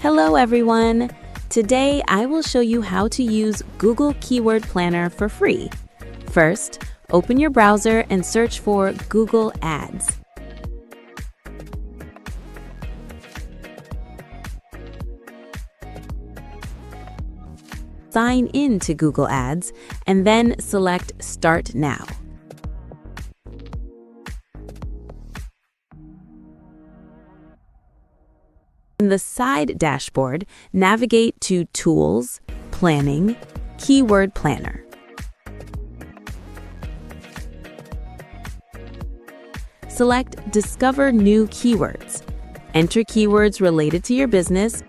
Hello everyone! Today I will show you how to use Google Keyword Planner for free. First, open your browser and search for Google Ads. Sign in to Google Ads and then select Start Now. In the side dashboard, navigate to Tools, Planning, Keyword Planner. Select Discover New Keywords. Enter keywords related to your business.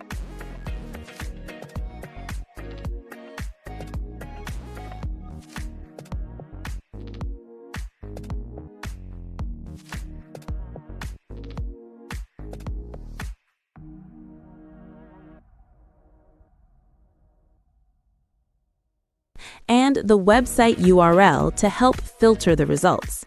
And the website URL to help filter the results.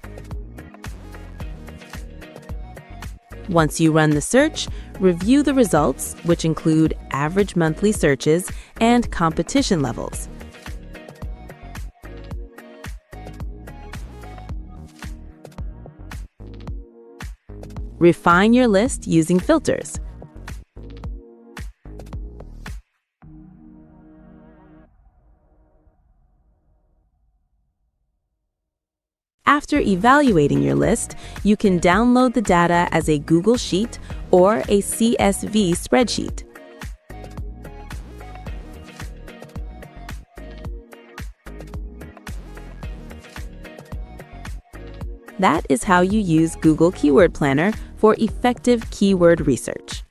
Once you run the search, review the results, which include average monthly searches and competition levels. Refine your list using filters. After evaluating your list, you can download the data as a Google Sheet or a CSV spreadsheet. That is how you use Google Keyword Planner for effective keyword research.